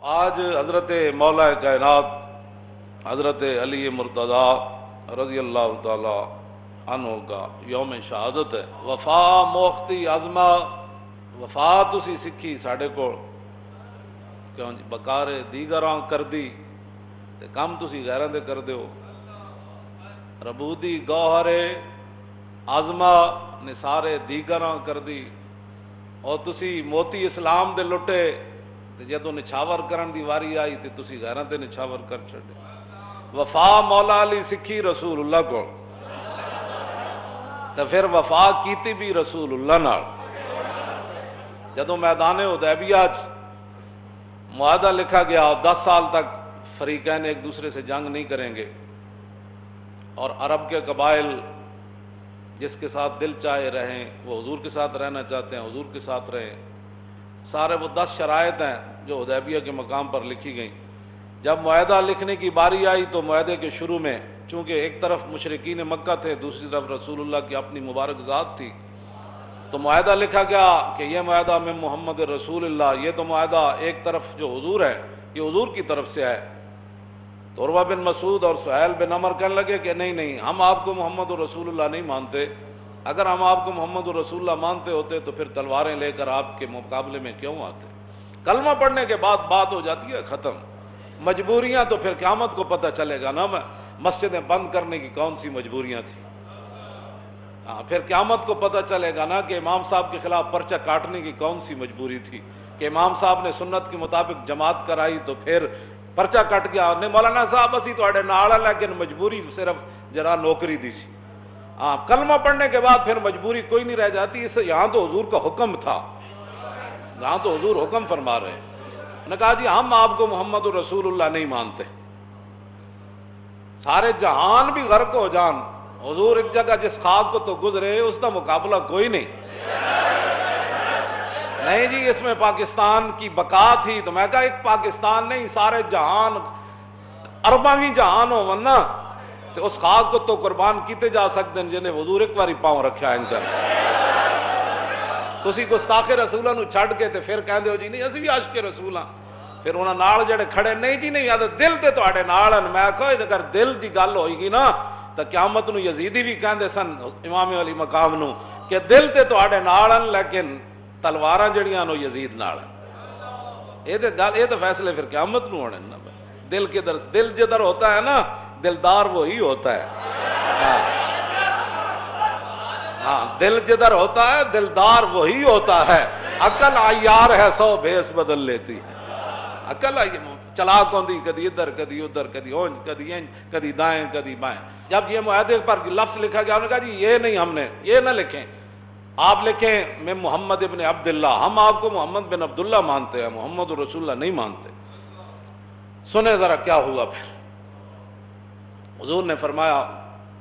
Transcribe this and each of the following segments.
آج حضرت مولا کائنات حضرت علی مرتضیٰ رضی اللہ تعالی عنہ کا یوم شہادت ہے۔ وفا موختی عظمہ وفا تسی سکھی ساڈے کول کیوں جی بکار دیگراں کر دی تے کم تسی غیراں دے کر دیو۔ ربودی گوہر عظمہ نثارے دیگراں کر دی اور تسی موتی اسلام دے لٹے تے جدوں نچھاور کرن دی واری آئی تے تسی غیراں تے نچھاور کر چھڈے۔ وفا مولا علی سکھی رسول اللہ کو تے پھر وفا کیتی بھی رسول اللہ نال۔ جدوں میدان حدیبیہ معاہدہ لکھا گیا 10 سال تک فریقین ایک دوسرے سے جنگ نہیں کریں گے اور عرب کے قبائل جس کے ساتھ دل چاہے رہیں، وہ حضور کے ساتھ رہنا چاہتے ہیں حضور کے ساتھ رہیں، سارے وہ 10 شرائط ہیں جو حدیبیہ کے مقام پر لکھی گئیں۔ جب معاہدہ لکھنے کی باری آئی تو معاہدے کے شروع میں چونکہ ایک طرف مشرکین مکہ تھے دوسری طرف رسول اللہ کی اپنی مبارک ذات تھی، تو معاہدہ لکھا گیا کہ یہ معاہدہ میں محمد رسول اللہ، یہ تو معاہدہ ایک طرف جو حضور ہے یہ حضور کی طرف سے ہے۔ تو عروہ بن مسعود اور سہیل بن عمر کہنے لگے کہ نہیں ہم آپ کو محمد رسول اللہ نہیں مانتے، اگر ہم آپ کو محمد رسول اللہ مانتے ہوتے تو پھر تلواریں لے کر آپ کے مقابلے میں کیوں آتے؟ کلمہ پڑھنے کے بعد بات ہو جاتی ہے ختم، مجبوریاں تو پھر قیامت کو پتہ چلے گا نا، مسجدیں بند کرنے کی کون سی مجبوریاں تھیں، پھر قیامت کو پتہ چلے گا نا کہ امام صاحب کے خلاف پرچہ کاٹنے کی کون سی مجبوری تھی کہ امام صاحب نے سنت کے مطابق جماعت کرائی تو پھر پرچہ کٹ گیا نہیں مولانا صاحب اسی تو نال لیکن مجبوری صرف جرا نوکری دی سی۔ کلمہ پڑھنے کے بعد پھر مجبوری کوئی نہیں رہ جاتی، اس یہاں تو حضور کا حکم تھا، یہاں تو حضور حکم فرما رہے ہیں۔ نے کہا جی ہم آپ کو محمد رسول اللہ نہیں مانتے، سارے جہان بھی غرق ہو جان حضور ایک جگہ جس خاک کو تو گزرے اس کا مقابلہ کوئی نہیں جی اس میں پاکستان کی بقا تھی، تو میں کہا ایک پاکستان نہیں سارے جہان ارباں بھی جہان ہو ورنہ تو اس خاک کو تو قربان کیتے جا سکتے ہیں جنہیں حضور ایک باری پاؤں رکھا ہے انکر تسی گستاخ رسولہ نو چھڑ کے تے پھر کہندے ہو جی نہیں اسی بھی عاشق رسول ہاں، پھر انہاں نال جڑے کھڑے نہیں جی نہیں یاد دل تے تواڈے نال ہیں، میں کہو اگر دل دی گل ہوئی گی نا تو قیامت نو یزیدی بھی کہندے سن امام علی مقام نو کہ دل تے تواڈے نال ہیں لیکن تلواراں جڑیاں نو یزید نال ہیں۔ یہ تو فیصلے پھر قیامت نو ہونے نا، دل کے در دل جدھر ہوتا ہے نا دلدار وہی ہوتا ہے، ہاں دل جدھر ہوتا ہے دلدار وہی ہوتا ہے، عقل عیار ہے 100 بھیس بدل لیتی ہے، عقل چلاک ہوندی کدی ادھر کدی ادھر کدی اونج کدی انج کدی دائیں کدی بائیں۔ جب یہ معاہدے پر لفظ لکھا گیا انہوں نے کہا جی یہ نہیں ہم نے یہ نہ لکھیں، آپ لکھیں میں محمد ابن عبداللہ، ہم آپ کو محمد بن عبداللہ مانتے ہیں محمد رسول اللہ نہیں مانتے۔ سنیں ذرا کیا ہوا پھر حضور نے فرمایا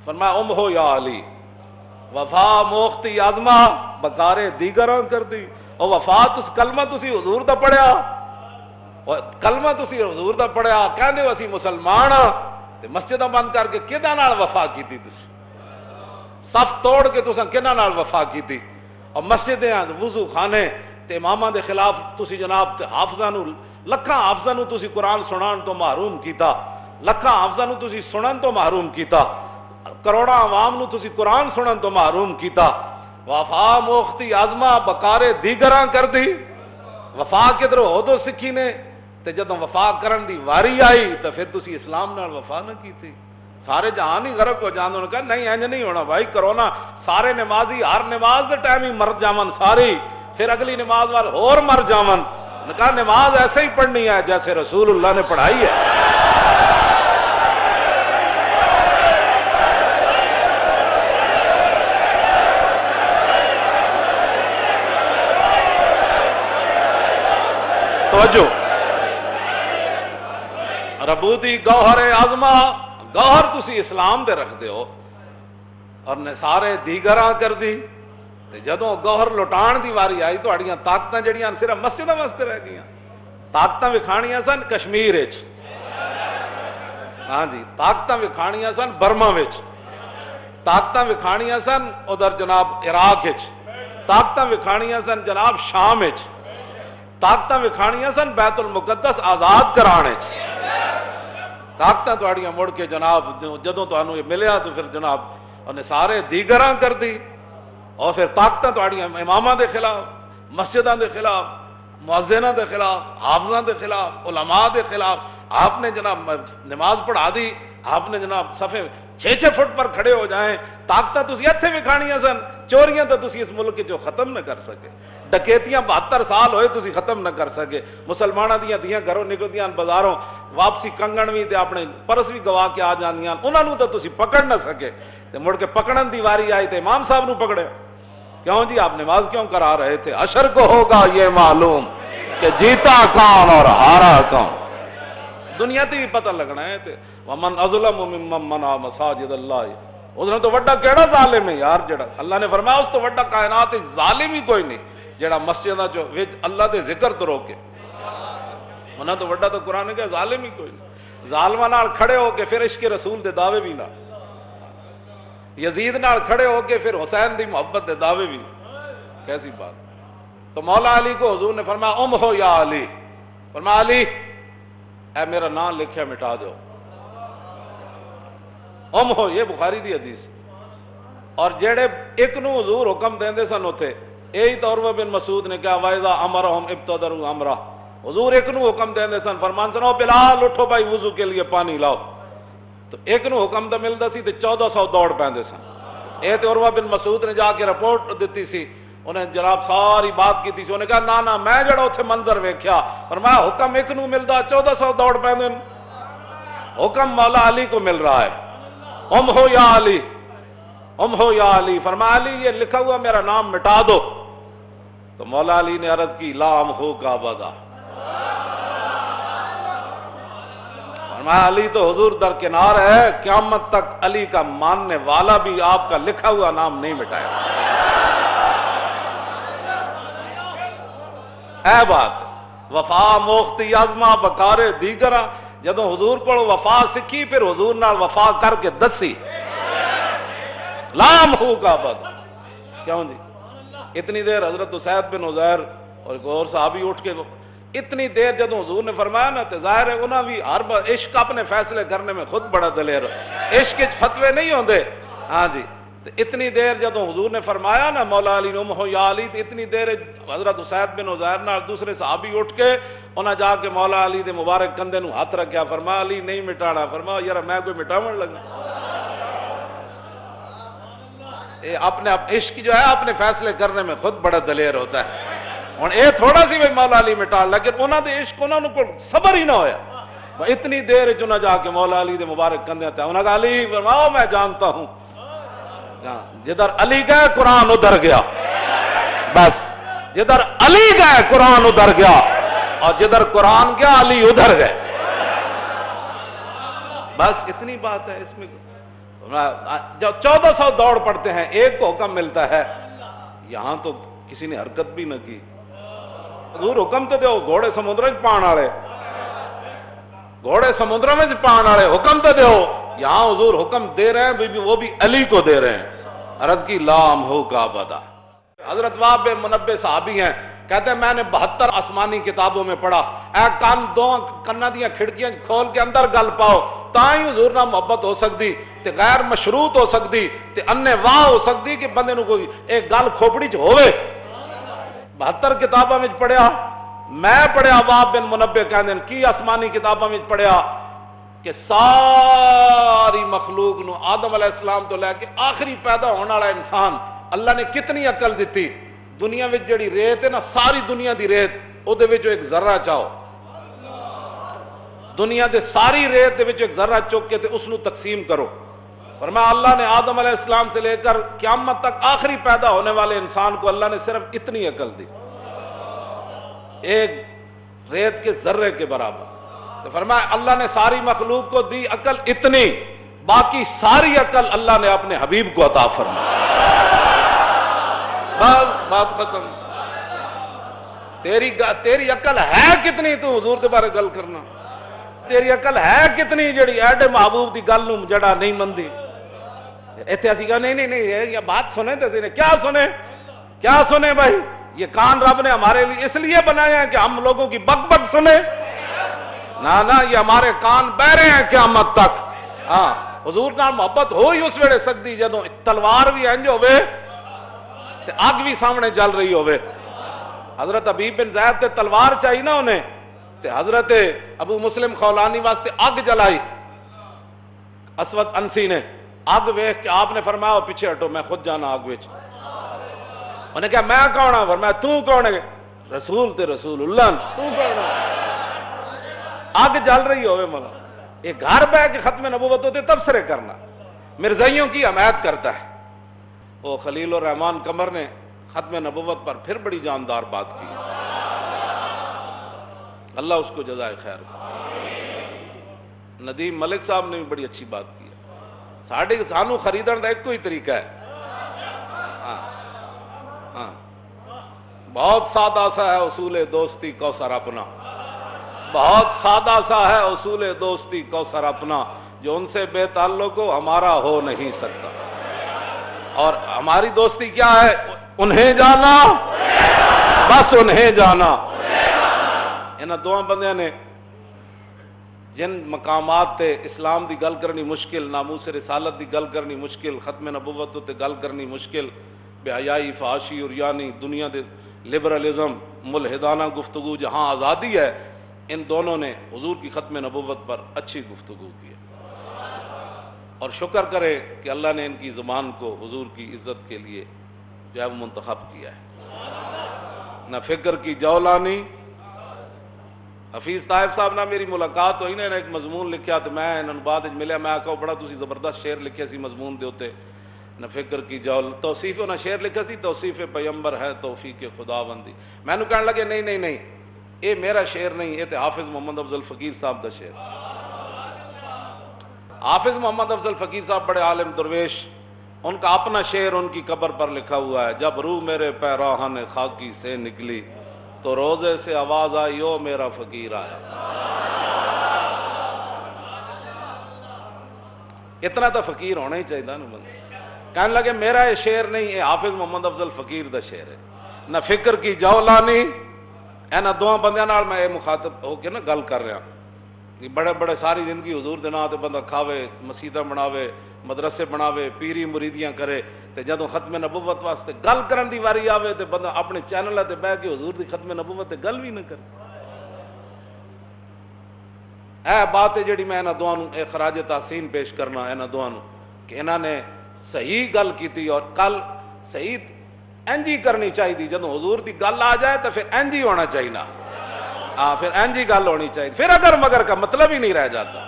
ام ہو یا علی وفا موختی عظمہ بکارے دیگراں کر دی، اور وفا تس کلمہ تسی حضور دا پڑھیا کلمہ تسی حضور دا پڑھیا کہندے اسی مسلمان ہاں تے مسجداں بند کر کے کداں نال وفا کیتی تسی، صف توڑ کے تساں کنہاں نال وفا کیتی، اور مسجدیں وضو خانے تے اماماں دے خلاف تسی جناب تے حافظاں نو لکھاں حافظاں نو تسی قرآن سنان تو محروم کیتا، لکھاں حافظاں نو تسی سنن تو محروم کیتا، کروڑاں عوام نو تسی قرآن سنن تو محروم کیتا۔ وفا موختی عظمہ بکارے دیگراں کر دی، وفا کدھر ہو دو سکھی نے تے جدوں وفا کرن دی واری آئی تو پھر تسی اسلام نال وفا نہ کیتی، سارے جہان ہی غرق ہو جاندے، انہوں نے کہا نہیں انج نہیں ہونا بھائی کرونا سارے نمازی ہر نماز دے ٹائم ہی مر جاون ساری پھر اگلی نماز وال اور مر جاون، انہوں نے کہا نماز ایسے ہی پڑھنی ہے جیسے رسول اللہ نے پڑھائی ہے۔ توجہ ربودی گوہر عظمہ گوہر تسی اسلام دے رکھ دے ہو اور نثارے دیگراں کر دی تے جدوں گوہر لٹان دی واری آئی تو اڑیاں طاقتاں جڑیاں صرف مسجداں واسطے رہ گئیاں، طاقتاں وکھانیاں سن کشمیر وچ، ہاں جی طاقتاں وکھانیاں سن برما وچ، طاقتاں وکھانیاں سن ادھر جناب عراق وچ، طاقتاں وکھانیاں سن جناب شام وچ، طاقتاں وکھانیاں سن بیت المقدس آزاد کرانے چ طاقتاں تہاڈیاں مڑ کے جناب جدوں تانوں یہ ملیا تو پھر جناب انہیں سارے دیگراں کر دی، اور پھر طاقتاں تہاڈیاں اماماں دے خلاف، مسجداں دے خلاف، مؤذناں دے خلاف، حافظاں دے خلاف، علماء دے خلاف۔ آپ نے جناب نماز پڑھا دی، آپ نے جناب صفے 6-6 فٹ پر کھڑے ہو جائیں، طاقتاں تسی اتھے وکھانیاں سن، چوریاں تو تسی اس ملک چوں ختم نہ کر سکے، ڈکیتیاں 72 سال ہوئے تسی ختم نہ کر سکے، مسلماناں دیاں دیاں گھروں نکلدیاں بازاروں، واپسی کنگن بھی تے اپنے پرس بھی گوا کے آ جاندیاں، انہاں نوں تو تسی پکڑ نہ سکے، تے مڑ کے پکڑن دی واری آئی تے امام صاحب نوں پکڑے۔ کیوں جی آپ نماز کیوں کرا رہے تھے؟ حشر کو ہوگا یہ معلوم کہ جیتا کون اور ہارا کون، دنیا تے بھی پتہ لگنا ہے تے ومن اظلم ممن منع مساجد اللہ، اس نے تو وڈا کیڑا ظالم ہے یار، جڑا اللہ نے فرمایا اس تو وڈا کائنات ظالم ہی کوئی نہیں جڑا مسجداں چ وچ اللہ دے ذکر تو روکے، انہاں تو وڈا تو قرآن نے کہا ظالم ہی کوئی نہیں۔ ظالماں نال کھڑے ہو کے پھر عشق رسول دے دعوے بھی نہ، یزید نال کھڑے ہو کے پھر حسین دی محبت دے دعوے بھی، کیسی بات۔ تو مولا علی کو حضور نے فرمایا ام ہو یا علی، فرمایا علی اے میرا نام لکھیا مٹا دو، ام ہو، یہ بخاری دی حدیث۔ اور جیڑے ایک نو حضور حکم دیندے سن اتھے، یہی تو عروہ بن مسعود نے کہا وَإِذَا أَمَرَهُمْ ابْتَدَرُوا أَمْرَهُ، حضور ایک نو حکم دیندے سن، فرمان سن او بلال اٹھو بھائی وضو کے لیے پانی لاؤ، تو ایک نو حکم دا ملدا سی تے 1400 دوڑ پیندے سن۔ اے تے عروہ بن مسعود نے جا کے رپورٹ دتی سی، انہیں جناب ساری بات کی تھی، انہیں کہا نا نا میں جڑا اتھے منظر ویکھیا، فرمایا حکم ایک نو ملدا 1400 دوڑ پیندے، حکم مولا علی کو مل رہا ہے، ام ہو یا علی، ام ہو یا علی، فرمایا علی یہ لکھا ہوا میرا نام مٹا دو، تو مولا علی نے عرض کی لا ام ہو کا ابدا، فرمایا علی تو حضور درکنار ہے، قیامت تک علی کا ماننے والا بھی آپ کا لکھا ہوا نام نہیں مٹائے۔ اے بات وفا موختی ازما بکارے دیگراں، جدوں حضور کو وفا سکھی پھر حضور نال وفا کر کے دسی، لام ہو کا بد۔ کیوں جی اتنی دیر حضرت اسید بن عزیر اور ایک اور صحابی اٹھ کے اتنی دیر جدوں حضور نے فرمایا نا تے ظاہر ہے انہاں بھی ہر بار عشق اپنے فیصلے کرنے میں خود بڑا دلیر، عشق وچ فتوے نہیں ہوندے، ہاں جی، اتنی دیر جدوں حضور نے فرمایا نا مولا علی نم ہو یا علی، اتنی دیر حضرت اسید بن عزیر نال دوسرے صحابی اٹھ کے انہاں جا کے مولا علی دے مبارک کندھے نو ہاتھ رکھیا، فرمایا علی نہیں مٹانا، فرمایا یار میں کوئی مٹاون لگا، اپنے عشق جو ہے اپنے فیصلے کرنے میں خود بڑا دلیر ہوتا ہے۔ ہن اے تھوڑا سی بھائی مولا علی مٹا، لیکن انہاں دے عشق انہاں کو صبر ہی نہ ہویا، اتنی دیر چنا جا کے مولا علی دے مبارک کندھے تے انہاں کہا علی فرماؤ میں جانتا ہوں، جدھر علی گئے قرآن ادھر گیا، بس جدھر علی گئے قرآن ادھر گیا، اور جدھر قرآن گیا علی ادھر گئے، بس اتنی بات ہے اس میں۔ جب 1400 دوڑ پڑتے ہیں ایک کو حکم ملتا ہے، یہاں تو کسی نے حرکت بھی نہ کی، حضور حکم تو دیو گھوڑے سمندر میں پان والے، گھوڑے سمندر میں پان والے حکم تو دیو، یہاں حضور حکم دے رہے ہیں وہ بھی علی کو دے رہے ہیں، عرض کی لام ہو کا بدا۔ حضرت وہب بن منبہ صحابی ہیں، کہتے ہیں میں نے 72 آسمانی کتابوں میں پڑھا، اے کان دو کنا دیاں کھڑکیاں کھول کے اندر گل پاؤ تاں ہی حضور نہ محبت ہو سکتی، تے غیر مشروط ہو سکتی، تے انے واہ ہو سکتی کہ بندے نو کوئی ایک گل کھوپڑی چ ہوئے۔ 72 کتاباں میں پڑھیا، میں پڑھیا وہب بن منبہ کہندے کی آسمانی کتاباں میں پڑھیا کہ ساری مخلوق نو آدم علیہ السلام تو لے کے آخری پیدا ہونے والا انسان اللہ نے کتنی عقل دیتی، دنیا میں جڑی ریت ہے نا ساری دنیا دی ریت او دے وچ ایک ذرہ چاہو، دنیا دے ساری ریت دے وچ ایک ذرہ چک کے تے اس نو تقسیم کرو، فرمایا اللہ نے آدم علیہ السلام سے لے کر قیامت تک آخری پیدا ہونے والے انسان کو اللہ نے صرف اتنی عقل دی، ایک ریت کے ذرے کے برابر، تو فرمایا اللہ نے ساری مخلوق کو دی عقل اتنی، باقی ساری عقل اللہ نے اپنے حبیب کو عطا فرمایا، بات ختم۔ تیری عقل ہے کتنی تو حضور دے بارے گل کرنا، تیری عقل ہے کتنی جڑی ایڈے محبوب دی گل نو جڑا نہیں مندی، ایتھے اسی کہا نہیں یہ بات سنے تے کیا سنے بھائی، یہ کان رب نے ہمارے لیے اس لیے بنائے ہیں کہ ہم لوگوں کی بک بک سنیں؟ نہ یہ ہمارے کان بہرے ہیں قیامت تک. ہاں حضور نال محبت ہوئی اس ویلے سکتی جدوں تلوار بھی انج ہوئے تے اگ بھی سامنے جل رہی ہوئے. حضرت حبیب بن زید تے تلوار چاہیے نا انہیں تے حضرت ابو مسلم خولانی واسطے اگ جلائی. اسود انسی نے اگ ویکھ کے آپ نے فرمایا پیچھے ہٹو میں خود جانا اگ وچ. انہیں کہا میں کون ہوں؟ فرمایا تو کون ہے؟ رسول تے رسول اللہ تو کون ہے؟ اگ جل رہی ہوئے مولا یہ گھر بہ کے ختم نبوت ہوتے تبصرے کرنا مرزائیوں کی حمایت کرتا ہے. وہ خلیل الرحمان قمر نے ختم نبوت پر پھر بڑی جاندار بات کی. اللہ اس کو جزائے خیر دے. ندیم ملک صاحب نے بھی بڑی اچھی بات کی. سانو خریدن دا ایک کوئی طریقہ ہے. بہت سادہ سا ہے اصول دوستی کوثر اپنا. بہت سادہ سا ہے اصول دوستی کوثر اپنا. جو ان سے بے تعلق ہو ہمارا ہو نہیں سکتا. اور ہماری دوستی کیا ہے؟ انہیں جانا بس انہیں جانا. انہاں دو بندیاں نے جن مقامات تے اسلام دی گل کرنی مشکل، ناموس رسالت دی گل کرنی مشکل، ختم نبوت تے گل کرنی مشکل، بے حیائی، فحاشی اور یعنی دنیا دے لبرلزم، ملحدانہ گفتگو، جہاں آزادی ہے، ان دونوں نے حضور کی ختم نبوت پر اچھی گفتگو کی. اور شکر کرے کہ اللہ نے ان کی زبان کو حضور کی عزت کے لیے جو ہے وہ منتخب کیا ہے. نہ فکر کی جولانی. حفیظ طائب صاحب نہ میری ملاقات ہوئی نا، ایک مضمون لکھیا تو میں انہوں بعد ملیا، میں آکھا بڑا تسی زبردست شعر لکھیا سی مضمون دے ہوتے. نہ فکر کی جول توصیف نہ شعر لکھا سی توصیف پیمبر ہے توفیق خداوندی. میں نے کہنے لگے نہیں یہ میرا شعر نہیں، یہ تو حافظ محمد افضل فقیر صاحب دا شعر. حافظ محمد افضل فقیر صاحب بڑے عالم درویش، ان کا اپنا شعر ان کی قبر پر لکھا ہوا ہے. جب روح میرے پیراہن خاکی سے نکلی تو روزے سے آواز آئی او میرا فقیر آیا. اتنا تو فقیر ہونا ہی چاہیے نا بندہ. کہنے لگے میرا یہ شعر نہیں، یہ حافظ محمد افضل فقیر دا شعر ہے. نہ فکر کی جولانی. اینا دو بندیاں نال میں مخاطب ہو کے نا گل کر رہا کہ بڑے بڑے ساری زندگی حضور دے نام تے بندہ کھاوے، مسیدہ بناوے، مدرسے بناوے، پیری مریدیاں کرے، تے جدوں ختم نبوت واسطے گل کرن دی واری آوے تے بندہ اپنے چینل تے بیٹھ کے حضور دی ختم نبوت تے گل بھی نہ کرے. اے بات ہے جڑی میں انہاں دوواں نوں اے خراج تحسین پیش کرنا انہاں دوواں نوں کہ انہاں نے صحیح گل کیتی اور کل صحیح انجی کرنی چاہیے تھی. جدوں حضور دی گل آ جائے تو پھر انجی ہونا چاہیے نا. ہاں پھر انجی گل ہونی چاہیے، پھر اگر مگر کا مطلب ہی نہیں رہ جاتا.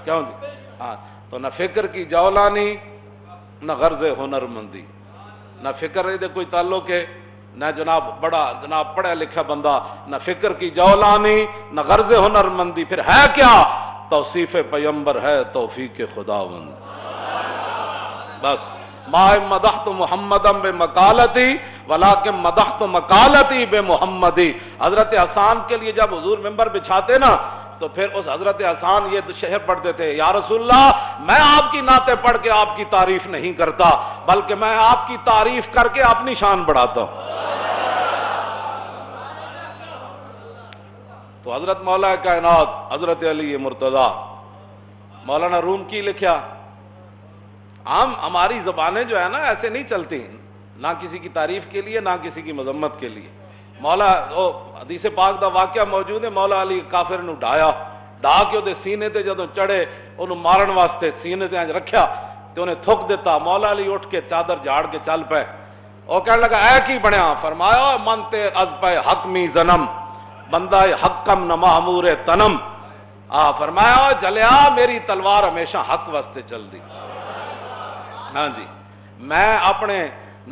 کیوں جی؟ ہاں تو نہ فکر کی جولانی نہ غرض ہنر مندی. نہ فکر دے کوئی تعلق ہے نہ جناب بڑا جناب پڑھا لکھا بندہ، نہ فکر کی جولانی نہ غرض ہنر مندی. پھر ہے کیا؟ توصیف پیمبر ہے توفیق خداوند. بس ما مدحت محمدم بے مقالتی ولیکن مدحت مقالتی بے محمدی. حضرت حسان کے لیے جب حضور ممبر بچھاتے نا تو پھر اس حضرت حسان یہ شعر پڑھتے تھے، یا رسول اللہ میں آپ کی نعتیں پڑھ کے آپ کی تعریف نہیں کرتا بلکہ میں آپ کی تعریف کر کے اپنی شان بڑھاتا ہوں. تو حضرت مولا کائنات حضرت علی مرتضیٰ مولانا روم کی لکھیا. ہماری زبانیں جو ہے نا ایسے نہیں چلتی، نہ کسی کی تعریف کے لیے نہ کسی کی مذمت کے لیے. مولا حدیث پاک دا واقعہ موجود ہے، مولا علی کافر نو ڈھایا، ڈھا کے وہ سینے تے جدوں چڑھے انہوں مارن واسطے سینے تے رکھیا تے انہیں تھک دیتا. مولا علی اٹھ کے چادر جھاڑ کے چل پے. وہ کہنے لگا اے کی بنیا؟ فرمایا من تے از پے حق می زنم بندہ حقم نہ محمور تنم. فرمایا جلیا میری تلوار ہمیشہ حق واسطے چل دی. ہاں جی میں اپنے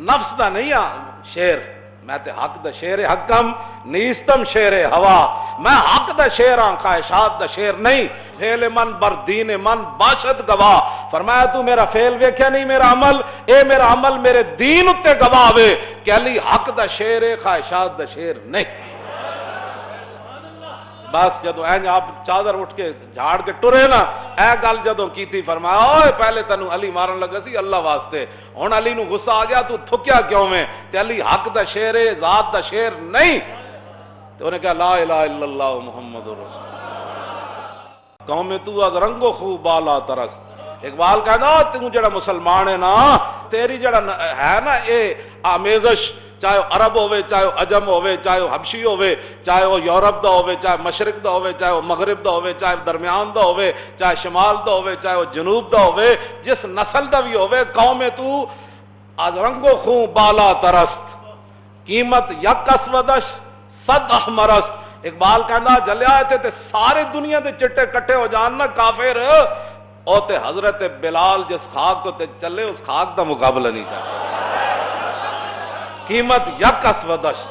نفس دا نہیں ہاں شیر، میں تے حق دا شیر حکم نیستم شیر ہوا. میں حق دا شیر ہاں، خواہشات دا شیر نہیں. فعل من بر دین من باشد گواہ. فرمایا تو میرا فعل ویکھیا نہیں میرا عمل، اے میرا عمل میرے دین اتے گواہ ہوئے کہ علی حق دا شیر ہے، خواہشات دا شیر نہیں. بس جدو اینج آپ چادر اٹھ کے جھاڑ کے ٹرے نا اے گل جدو کیتی فرمایا اوئے پہلے تینوں علی مارن لگا سی اللہ واسطے ہن علی نو غصہ آ گیا تو تھکیا کیوں میں تے علی حق دا شیر ہے ذات دا شیر نہیں تو انہیں کہا لا الہ الا اللہ محمد رسول اللہ قوم تو از رنگ و خو بالا ترست اقبال کہنا تو جڑا مسلمان ہے نا تیری جڑا ہے نا اے آمیزش چاہے عرب ہوئے چاہے عجم ہوئے چاہے حبشی ہوئے چاہے وہ یورپ دا ہوئے چاہے مشرق دا ہوئے چاہے وہ مغرب دا ہوئے چاہے درمیان دا ہوئے چاہے شمال دا ہوئے چاہے وہ جنوب دا ہوئے جس نسل دا بھی ہوئے قوم تو از رنگ و خون بالا ترست قیمت یک اسودش صد احمرست اقبال کہنا جلیا تھے سارے دنیا دے چٹے کٹے ہو جاننا کافر او تے حضرت بلال جس خاک کو تے چلے اس خاک دا مقابلہ نہیں کرتا قیمت یک اسودش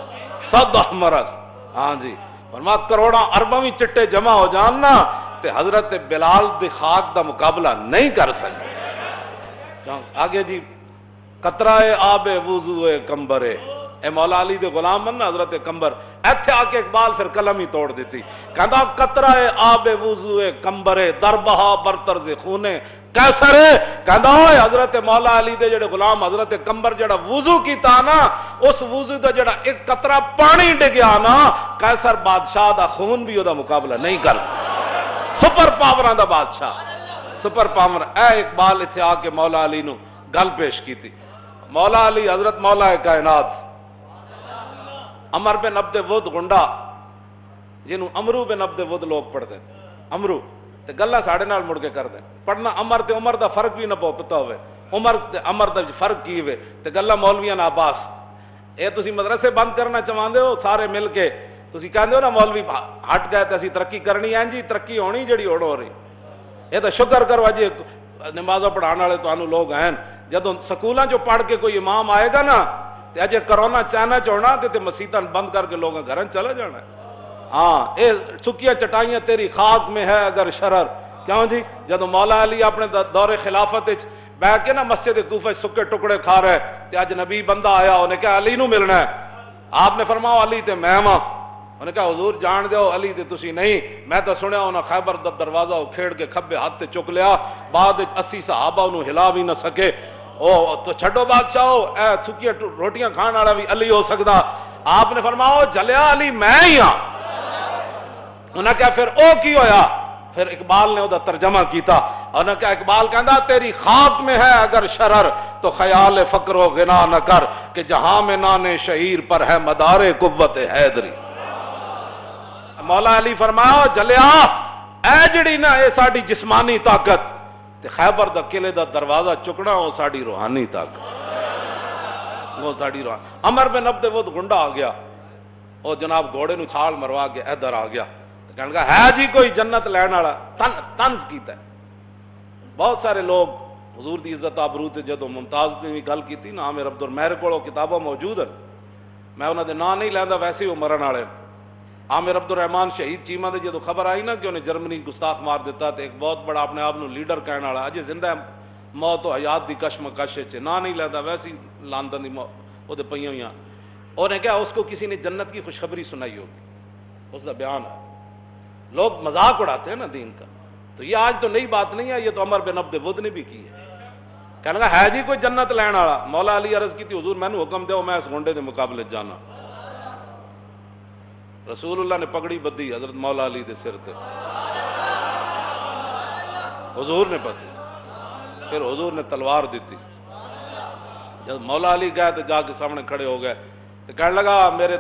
صد احمرست ہاں جی فرما کروڑا ارباں بھی چٹے جمع ہو جاننا تے حضرت بلال دی خاک دا مقابلہ نہیں کر سکتے آگے جی قطرہ آب وضو کمبرے اے مولا علی دے غلام من حضرت کمبر ایتھے آ کے اقبال پھر قلم ہی توڑ دیتی کہندا قطرہ آب وضو کمبرے دربہا برطرز خونے کیسر ہے کہندا ہوئے حضرت مولا علی دے جڑے غلام حضرت کمبر جڑا وضو کیتا نا اس وضو دا جڑا ایک قطرہ پانی ڈگیا نا کیسر بادشاہ دا خون بھی دا مقابلہ نہیں کر سکتا سپر پاوراں دا بادشاہ سپر پاور اے اقبال ایتھے آ کے مولا علی نو گل پیش کیتی مولا علی حضرت مولا کائنات عمر بن عبد ود گنڈا جنہوں امرو بن عبد ود لوگ پڑھ دیں امرو تے گلہ ساڑھے نال مڑ کے کر دیں پڑھنا عمر تے عمر دا فرق بھی نہ پتا ہوئے عمر تے عمر دا فرق کی ہوئے تے گلہ مولویاں عباس اے تسی مدرسے بند کرنا چاہتے ہو سارے مل کے تسی کہندے ہو نا مولوی ہٹ گئے تے اسی ترقی کرنی ہے جی ترقی ہونی جڑی ہو رہی اے تو شکر کرو جی نمازوں پڑھانے والے تو لوگ ہیں جدوں سکولاں جو پڑھ کے کوئی امام آئے گا نا تے اجے کرونا چائنا چوڑنا تے مسیتاں بند کر کے لوگاں گھرن چلا جانا ہے ہاں اے سکیاں چٹائیاں تیری خاک میں ہے اگر شرر کیوں جی جدوں مولا علی اپنے دور خلافت بیٹھ کے نا مسجد کوفہ سکے ٹکڑے کھا رہے تے اج نبی بندہ آیا انہیں کہا علی نو ملنا ہے آپ نے فرمایا علی تے میں ہاں انہیں کہا حضور جان دیو علی تے تسی نہیں میں تو سنیا انہاں خیبر دا دروازہ کھیڑ کے کھبے ہاتھ تے چک لیا بعد 80 صحابہ انہوں ہلا بھی نہ سکے او تو چھڑو بادشاہو اے سکیاں روٹیاں کھان والا بھی علی ہو سکدا آپ نے فرمایا جلیا علی میں ہی ہاں انہاں کہا پھر او کی ہویا پھر اقبال نے وہ ترجمہ کیتا انہاں کہا اقبال کہندا تیری خاک میں ہے اگر شرر تو خیال فقر و غنا نہ کر کہ جہاں میں نان شہیر پر ہے مدار قوت حیدری مولا علی فرمایا جلیا اے جڑی نا اے ساڈی جسمانی طاقت تے خیبر دا قلعے دا دروازہ چکنا وہ ساڈی روحانی طاقت وہ ساڈی روحانی عمر بن عبد ود گنڈا آ گیا وہ جناب گھوڑے نو چھال مروا کے ادھر آ گیا کہنے لگا ہے جی کوئی جنت لین والا طنز کیتا ہے بہت سارے لوگ حضور دی عزت آبرو تے جدوں ممتاز نے بھی گل کیتی نا عامر عبد میرے کول کتاباں موجود ہیں میں انہاں دے نام نہیں لیندا ویسے ہی وہ مرن والے عامر عبد الرحمان شہید چیمہ دے جدوں خبر آئی نا کہ انہیں جرمنی گستاخ مار دیتا تے ایک بہت بڑا اپنے آپ نو لیڈر کہنے والا اجے زندہ ہے موت و حیات دی کشمکش وچ نہ نہیں لیندا ویسے ہی لندن دی او دے پئیاں ہویاں اور نے کہا اس کو کسی نے جنت کی خوشخبری سنائی ہوگی اس کا بیان ہے لوگ مذاق اڑاتے ہیں نا دین کا تو یہ آج تو نئی بات نہیں ہے یہ تو عمر بن عبد ود نے بھی کی ہے کہنے لگا ہے جی کوئی جنت لین والا مولا علی عرض کی تھی حضور میں نے حکم دیو میں اس گھنڈے دے مقابلے جانا رسول اللہ نے پگڑی بدھی حضرت مولا علی دے سر تے حضور نے بدھی پھر حضور نے تلوار دیتی جب مولا علی گئے تو جا کے سامنے کھڑے ہو گئے تو کہنے لگا میرے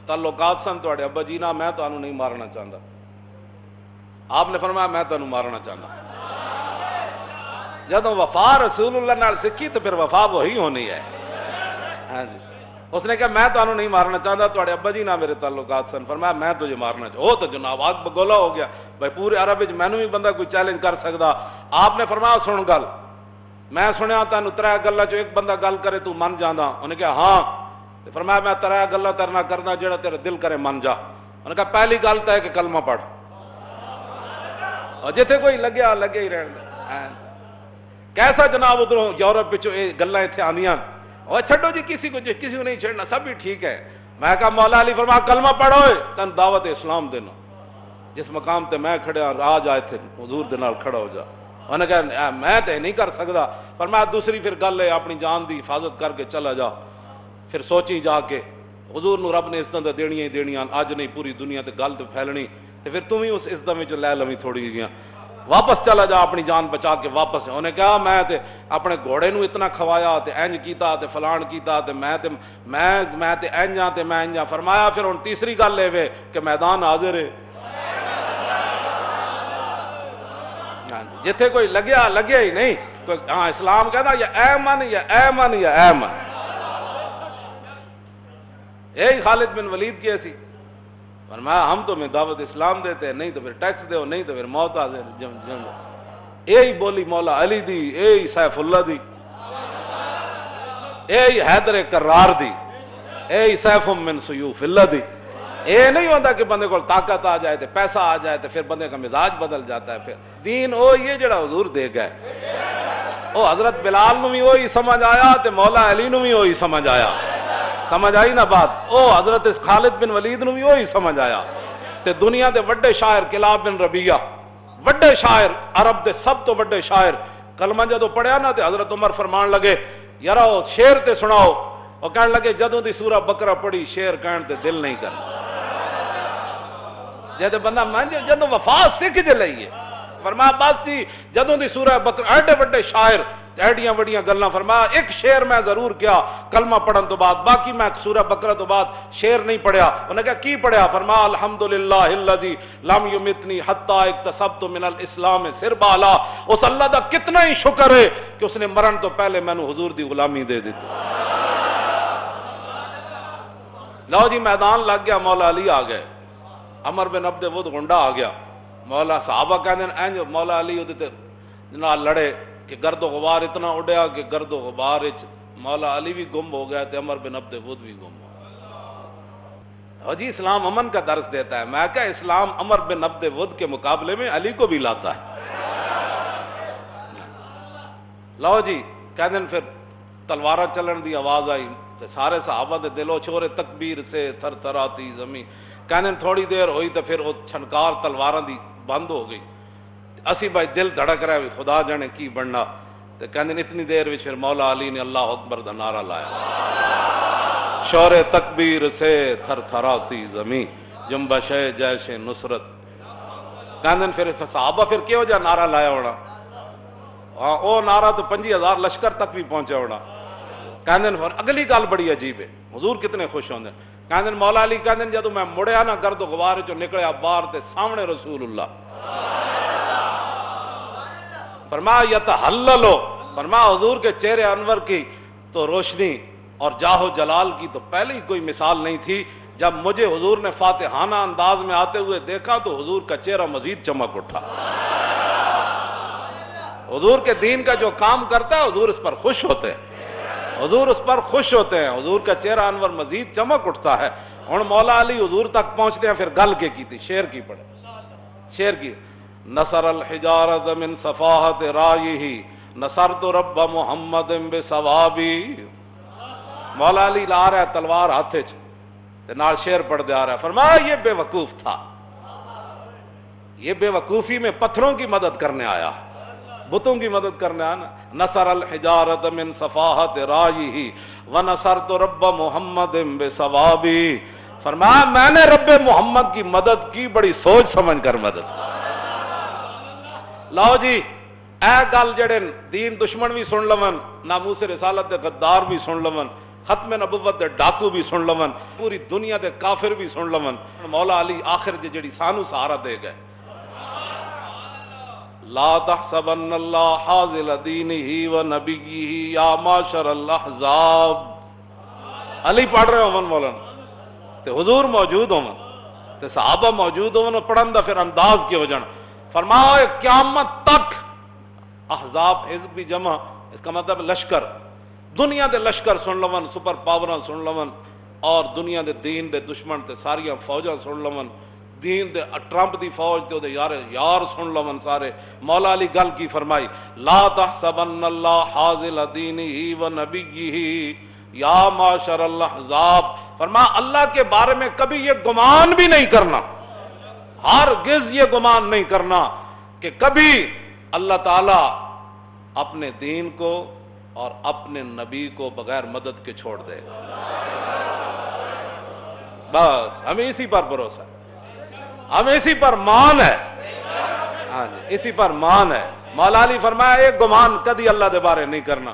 تعلقات سن تواڈے ابا جی نہ میں تانوں نہیں مارنا چاہتا آپ نے فرمایا میں تانوں مارنا چاہتا جب وفا رسول اللہ نال سکھی تو پھر وفا وہی ہونی ہے ہاں جی اس نے کہا میں تانوں نہیں مارنا چاہتا تواڈے ابا جی نہ میرے تعلقات سن فرمایا میں تجھے مارنا چاہتا وہ تو جناب آگ بگولا ہو گیا بھائی پورے عرب وچ مینوں بھی بندہ کوئی چیلنج کر سکدا آپ نے فرمایا سن گل میں سنیا تینوں ترے گلاں چوں ایک بندہ گل کرے تو من جاندا انہیں کہا ہاں تو فرمایا میں ترے گلاں تیرے نال کرنا جڑا تیرا دل کرے من جا انہیں کہا پہلی گل تو ہے کہ کلمہ پڑھ اور جتھے کوئی لگیا لگے ہی رہن دے کیسا جناب ادھروں یورپ وچوں یہ گلاں ایتھے آندیاں اور چھڈو جی کسی کو نہیں چھیڑنا سب بھی ٹھیک ہے میں کہا مولا علی فرمایا کلمہ پڑھو تن دعوت اسلام دینا جس مقام تے میں کھڑا آ جائے تھے حضور دے نال کھڑا ہو جا. انہوں نے کہا میں تے نہیں کر سکتا. فرمایا دوسری پھر گل ہے اپنی جان دی حفاظت کر کے چلا جا. پھر سوچی جا کے حضور نو رب نے عزتاں تے دینیاں ہی دینیاں, اج نہیں پوری دنیا تے گل تے پھیلنی, تے پھر تم ہی اس عزت وچ لے لویں تھوڑی جیاں, واپس چلا جا اپنی جان بچا کے واپس. انہوں نے کہا میں تے اپنے گھوڑے نو اتنا کھوایا تے انج کیتا تے فلان کیتا تے میں تے انج ہاں تے میں انج ہاں. فرمایا پھر ہن تیسری گل اے کہ میدان حاضر ہے, جتھے کوئی لگیا ہی نہیں کوئی. ہاں اسلام کہتا یا ایمن یا ایمن یا ایمن. یہی خالد بن ولید کی ایسی. فرمایا ہم تمہیں دعوت اسلام دیتے ہیں, نہیں تو پھر ٹیکس دو, نہیں تو پھر موت حاضر. یہی بولی مولا علی دی, یہی سیف اللہ دی, یہی حیدر کرار دی, یہی سیف من سیوف اللہ دی. یہ نہیں ہوتا کہ بندے کو طاقت آ جائے, پیسہ آ جائے تو پھر بندے کا مزاج بدل جاتا ہے. پھر دین وہ یہ جڑا حضور دے گئے, وہ حضرت بلال نو بھی وہی سمجھ آیا تے مولا علی نو بھی وہی سمجھ آیا. سمجھ آئی نا بات؟ او حضرت خالد بن ولید نو بھی وہی سمجھ آیا. تے دنیا دے وڈے شاعر کلاب بن ربیعہ, وڈے شاعر عرب دے سب تو وڈے شاعر, کلمہ جدو پڑھیا نا تے حضرت عمر فرمان لگے یارا شعر تے سناؤ. اور کہنے لگے جدوں دی سورہ بقرہ پڑھی شعر کہن تے دل نہیں کرنا. جدو بندہ جدو وفا سکھ جے لئیے. فرمایا بس جی جدوں دی سورہ بقرہ, ایڈے وڈے شاعر ایڈیاں وڈیاں گلاں. فرمایا ایک شعر میں ضرور کیا کلمہ پڑھن تو بعد, باقی میں سورہ بقرہ تو بعد شعر نہیں پڑھیا. انہوں نے کہا کی پڑھیا؟ فرمایا الحمدللہ الذی لم یمتنی حتی اکتسبت من الاسلام سربالا. اس اللہ دا کتنا ہی شکر ہے کہ اس نے مرن تو پہلے میں نے حضور دی غلامی دے دیتی. لو جی میدان لگ گیا, مولا علی آ گئے, عمر بن عبد ود گنڈا آ گیا. مولا صحابہ کہتے ہیں اینج مولا علی ادھے نال لڑے کہ گرد و غبار اتنا اڑیا کہ گرد و غبار مولا علی بھی گم ہو گیا تے عمر بن عبد ود بھی گم ہو گیا. اور جی اسلام امن کا درس دیتا ہے. میں کہا اسلام عمر بن عبد ود کے مقابلے میں علی کو بھی لاتا ہے. لو جی کہتے ہیں پھر تلوارہ چلن دی آواز آئی تے سارے صحابہ دے دلو چھوڑے تکبیر سے تھر تھر آتی زمین. کہتے ہیں تھوڑی دیر ہوئی تو پھر وہ چھنکار تلواراں دی بند ہو گئی. اسی بھائی دل دھڑک رہا ہے خدا جانے کی بننا. تو کہتے ہیں اتنی دیر وچ پھر مولا علی نے اللہ اکبر دا نعرہ لایا, شور تکبیر سے تھر تھر آتی زمین جنبش جیش نصرت. کہتے ہیں پھر صحابہ پھر کیوں جا نعرہ لایا ہونا؟ ہاں وہ نعرہ تو 50,000 لشکر تک بھی پہنچا ہونا. کہتے ہیں پھر اگلی گل بڑی عجیب ہے, حضور کتنے خوش ہوندے. کہتے ہیں مولا علی کہتے ہیں جدو میں مڑیا نا گرد و غبار چو نکلیا باہر تے سامنے رسول اللہ. فرمایا یتحللو, فرمایا حضور کے چہرے انور کی تو روشنی اور جاہ و جلال کی تو پہلے ہی کوئی مثال نہیں تھی. جب مجھے حضور نے فاتحانہ انداز میں آتے ہوئے دیکھا تو حضور کا چہرہ مزید چمک اٹھا. حضور کے دین کا جو کام کرتا ہے حضور اس پر خوش ہوتے ہیں, حضور اس پر خوش ہوتے ہیں, حضور کا چہرہ انور مزید چمک اٹھتا ہے. اور مولا علی حضور تک پہنچتے ہیں. پھر گل کے کی تھی, شعر کی پڑھے, شعر کی. نصر الحجارت من صفاحت رائہی نصرت رب محمد بثوابی. مولا علی لا رہا ہے تلوار ہاتھے تے نال شعر پڑھ دے آ رہا ہے. فرمایا یہ بے وقوف تھا, یہ بے وقوفی میں پتھروں کی مدد کرنے آیا, بتوں کی مدد کرنے آنا. نصر الحجارت من صفاحت رائہی ونصرت رب محمد بثوابی. فرمایا میں نے رب محمد کی مدد کی, بڑی سوچ سمجھ کر مدد کی. لاؤ جی اے گل جڑے دین دشمن بھی سن لون, ناموس رسالت دے غدار بھی سن لون, ختم نبوت دے ڈاکو بھی سن لون, پوری دنیا دے کافر بھی سن لون. مولا علی آخر جڑی سانو سہارا دے گئے. لا تحسبن اللہ حاضل دینہ و نبیہ یا معاشر الاحزاب. علی پڑھ رہے ہوں مولانا تے حضور موجود ہوں تے صحابہ موجود ہوں, پڑھن دا پھر انداز کی ہو جانا. فرماؤ قیامت تک احزاب, حزب بھی جمع, اس کا مطلب لشکر, دنیا دے لشکر سن لون, سپر پاوراں سن لون, اور دنیا دے دین دے دشمن تے ساریاں فوجاں سن لون, دین دے ٹرمپ دی فوج تے یار سن لون سارے. مولا علی گل کی فرمائی, لا تحسبن اللہ حاضل دینہ و نبیہ یا معاشر الاحزاب. فرمایا اللہ کے بارے میں کبھی یہ گمان بھی نہیں کرنا, ہرگز یہ گمان نہیں کرنا کہ کبھی اللہ تعالی اپنے دین کو اور اپنے نبی کو بغیر مدد کے چھوڑ دے گا. بس ہمیں اسی پر بھروسہ ہے، ہمیں اسی پر مان ہے. ہاں جی، اسی پر مان ہے. مولا علی فرمایا ایک گمان کدی اللہ دے بارے نہیں کرنا.